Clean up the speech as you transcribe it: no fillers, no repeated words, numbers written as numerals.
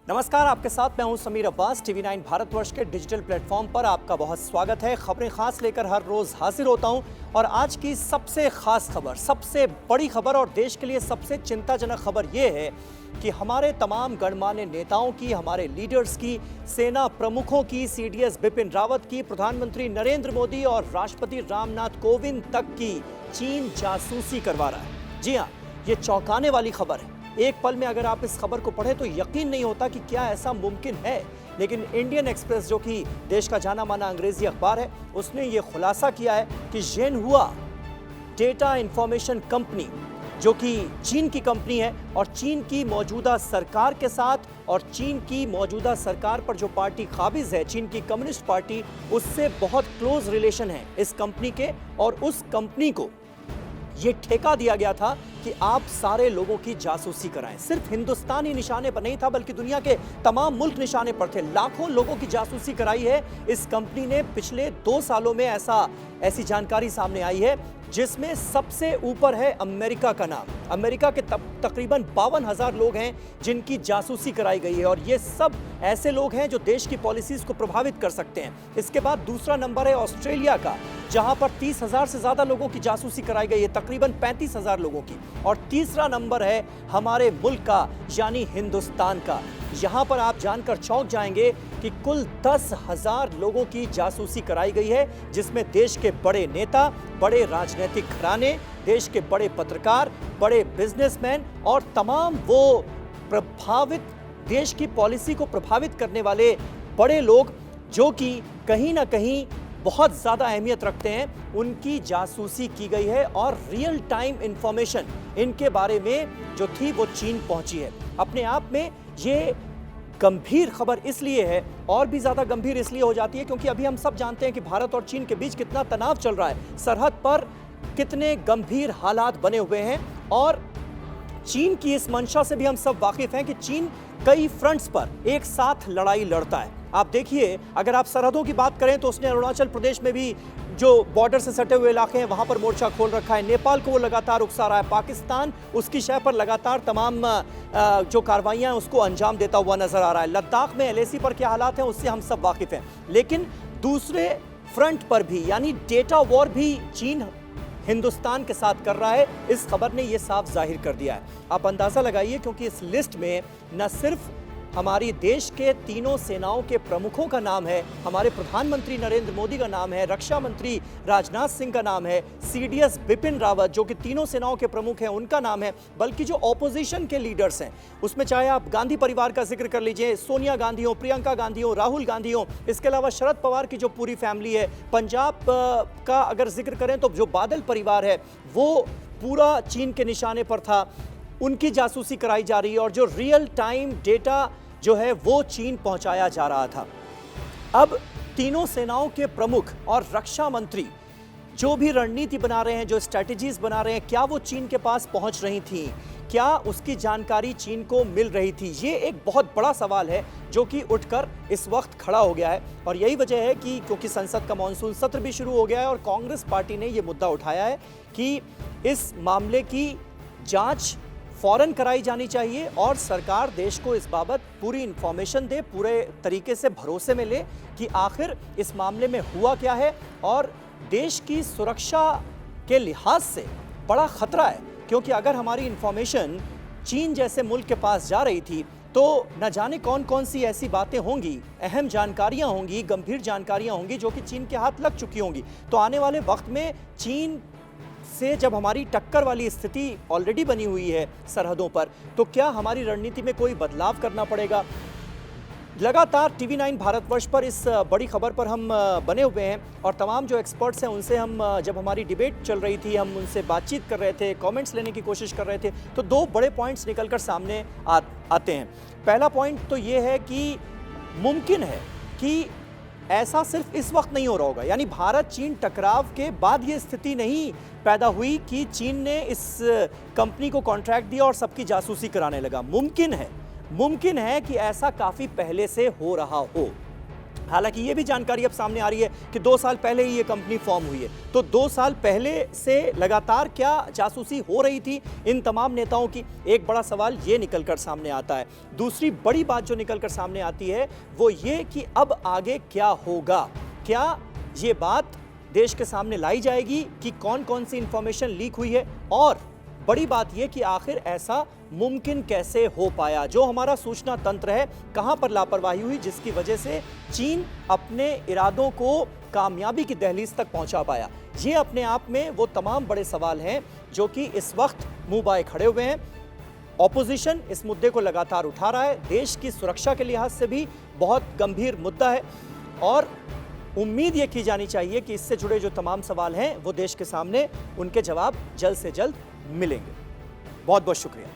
नमस्कार, आपके साथ मैं हूं समीर अब्बास। टीवी 9 भारतवर्ष के डिजिटल प्लेटफॉर्म पर आपका बहुत स्वागत है। खबरें खास लेकर हर रोज हाजिर होता हूं और आज की सबसे खास खबर, सबसे बड़ी खबर और देश के लिए सबसे चिंताजनक खबर यह है कि हमारे तमाम गणमान्य नेताओं की, हमारे लीडर्स की, सेना प्रमुखों की, सीडीएस बिपिन रावत की, प्रधानमंत्री नरेंद्र मोदी और राष्ट्रपति रामनाथ कोविंद तक की चीन जासूसी करवा रहा है। जी हाँ, ये चौंकाने वाली खबर है। एक पल में अगर आप इस खबर को पढ़ें तो यकीन नहीं होता कि क्या ऐसा मुमकिन है, लेकिन इंडियन एक्सप्रेस जो कि देश का जाना माना अंग्रेजी अखबार है, उसने ये खुलासा किया है कि जेनहुआ डेटा इंफॉर्मेशन कंपनी, जो कि चीन की कंपनी है और चीन की मौजूदा सरकार के साथ और चीन की मौजूदा सरकार पर जो पार्टी काबिज है, चीन की कम्युनिस्ट पार्टी, उससे बहुत क्लोज रिलेशन है इस कंपनी के। और उस कंपनी को ये ठेका दिया गया था कि आप सारे लोगों की जासूसी कराएं। सिर्फ हिंदुस्तान ही निशाने पर नहीं था, बल्कि दुनिया के तमाम मुल्क निशाने पर थे। लाखों लोगों की जासूसी कराई है इस कंपनी ने पिछले 2 सालों में। ऐसी जानकारी सामने आई है जिसमें सबसे ऊपर है अमेरिका का नाम। अमेरिका के तकरीबन 52,000 लोग हैं जिनकी जासूसी कराई गई है और ये सब ऐसे लोग हैं जो देश की पॉलिसीज को प्रभावित कर सकते हैं। इसके बाद दूसरा नंबर है ऑस्ट्रेलिया का, जहां पर 30,000 से ज्यादा लोगों की जासूसी कराई गई है, तकरीबन 35,000 लोगों की। और तीसरा नंबर है हमारे मुल्क का, यानी हिंदुस्तान का। यहां पर आप जानकर चौंक जाएंगे कि कुल 10,000 लोगों की जासूसी कराई गई है, जिसमें देश के बड़े नेता, बड़े राजनीतिक घराने, देश के बड़े पत्रकार, बड़े बिजनेसमैन और तमाम वो प्रभावित, देश की पॉलिसी को प्रभावित करने वाले बड़े लोग जो कि कहीं ना कहीं बहुत ज्यादा अहमियत रखते हैं, उनकी जासूसी की गई है। और रियल टाइम इंफॉर्मेशन इनके बारे में जो थी वो चीन पहुंची है। अपने आप में ये गंभीर खबर इसलिए है, और भी ज्यादा गंभीर इसलिए हो जाती है क्योंकि अभी हम सब जानते हैं कि भारत और चीन के बीच कितना तनाव चल रहा है, सरहद पर कितने गंभीर हालात बने हुए हैं। और चीन की इस मंशा से भी हम सब वाकिफ हैं कि चीन कई फ्रंट्स पर एक साथ लड़ाई लड़ता है। आप देखिए, अगर आप सरहदों की बात करें तो उसने अरुणाचल प्रदेश में भी जो बॉर्डर से सटे हुए इलाके हैं वहां पर मोर्चा खोल रखा है। नेपाल को वो लगातार उकसा रहा है। पाकिस्तान उसकी शह पर लगातार तमाम जो कार्रवाइयां हैं उसको अंजाम देता हुआ नजर आ रहा है। लद्दाख में एलएसी पर क्या हालात हैं उससे हम सब वाकिफ हैं। लेकिन दूसरे फ्रंट पर भी, यानी डेटा वॉर भी चीन हिंदुस्तान के साथ कर रहा है। इस खबर ने यह साफ जाहिर कर दिया है। आप अंदाजा लगाइए, क्योंकि इस लिस्ट में न सिर्फ हमारी देश के तीनों सेनाओं के प्रमुखों का नाम है, हमारे प्रधानमंत्री नरेंद्र मोदी का नाम है, रक्षा मंत्री राजनाथ सिंह का नाम है, सीडीएस बिपिन रावत जो कि तीनों सेनाओं के प्रमुख हैं उनका नाम है, बल्कि जो ऑपोजिशन के लीडर्स हैं उसमें चाहे आप गांधी परिवार का जिक्र कर लीजिए, सोनिया गांधी हो, प्रियंका गांधी हो, राहुल गांधी हो, इसके अलावा शरद पवार की जो पूरी फैमिली है, पंजाब का अगर जिक्र करें तो जो बादल परिवार है वो पूरा चीन के निशाने पर था, उनकी जासूसी कराई जा रही है। और जो रियल टाइम डेटा जो है वो चीन पहुंचाया जा रहा था। अब तीनों सेनाओं के प्रमुख और रक्षा मंत्री जो भी रणनीति बना रहे हैं, जो स्ट्रैटेजीज बना रहे हैं, क्या वो चीन के पास पहुंच रही थी? क्या उसकी जानकारी चीन को मिल रही थी? ये एक बहुत बड़ा सवाल है जो कि उठकर इस वक्त खड़ा हो गया है। और यही वजह है कि क्योंकि संसद का मॉनसून सत्र भी शुरू हो गया है और कांग्रेस पार्टी ने यह मुद्दा उठाया है कि इस मामले की जांच फौरन कराई जानी चाहिए और सरकार देश को इस बाबत पूरी इंफॉर्मेशन दे, पूरे तरीके से भरोसे में ले कि आखिर इस मामले में हुआ क्या है। और देश की सुरक्षा के लिहाज से बड़ा खतरा है, क्योंकि अगर हमारी इंफॉर्मेशन चीन जैसे मुल्क के पास जा रही थी तो न जाने कौन कौन सी ऐसी बातें होंगी, अहम जानकारियां होंगी, गंभीर जानकारियां होंगी जो कि चीन के हाथ लग चुकी होंगी। तो आने वाले वक्त में चीन से जब हमारी टक्कर वाली स्थिति ऑलरेडी बनी हुई है सरहदों पर, तो क्या हमारी रणनीति में कोई बदलाव करना पड़ेगा? लगातार टीवी 9 भारतवर्ष पर इस बड़ी खबर पर हम बने हुए हैं और तमाम जो एक्सपर्ट्स हैं उनसे हम, जब हमारी डिबेट चल रही थी, हम उनसे बातचीत कर रहे थे, कमेंट्स लेने की कोशिश कर रहे थे, तो 2 बड़े पॉइंट्स निकलकर सामने आते हैं। पहला पॉइंट तो ये है कि मुमकिन है कि ऐसा सिर्फ इस वक्त नहीं हो रहा होगा, यानी भारत चीन टकराव के बाद ये स्थिति नहीं पैदा हुई कि चीन ने इस कंपनी को कॉन्ट्रैक्ट दिया और सबकी जासूसी कराने लगा। मुमकिन है कि ऐसा काफी पहले से हो रहा हो। हालांकि ये भी जानकारी अब सामने आ रही है कि 2 साल पहले ही ये कंपनी फॉर्म हुई है। तो 2 साल पहले से लगातार क्या जासूसी हो रही थी इन तमाम नेताओं की, एक बड़ा सवाल ये निकलकर सामने आता है। दूसरी बड़ी बात जो निकलकर सामने आती है वो ये कि अब आगे क्या होगा। क्या ये बात देश के सामने लाई जाएगी कि कौन कौन सी इंफॉर्मेशन लीक हुई है, और बड़ी बात यह कि आखिर ऐसा मुमकिन कैसे हो पाया। जो हमारा सूचना तंत्र है, कहां पर लापरवाही हुई जिसकी वजह से चीन अपने इरादों को कामयाबी की दहलीज तक पहुंचा पाया। ये अपने आप में वो तमाम बड़े सवाल हैं जो कि इस वक्त मुंह बाए खड़े हुए हैं। ऑपोजिशन इस मुद्दे को लगातार उठा रहा है। देश की सुरक्षा के लिहाज से भी बहुत गंभीर मुद्दा है और उम्मीद ये की जानी चाहिए कि इससे जुड़े जो तमाम सवाल हैं वो देश के सामने उनके जवाब जल्द से जल्द मिलेंगे। बहुत बहुत शुक्रिया।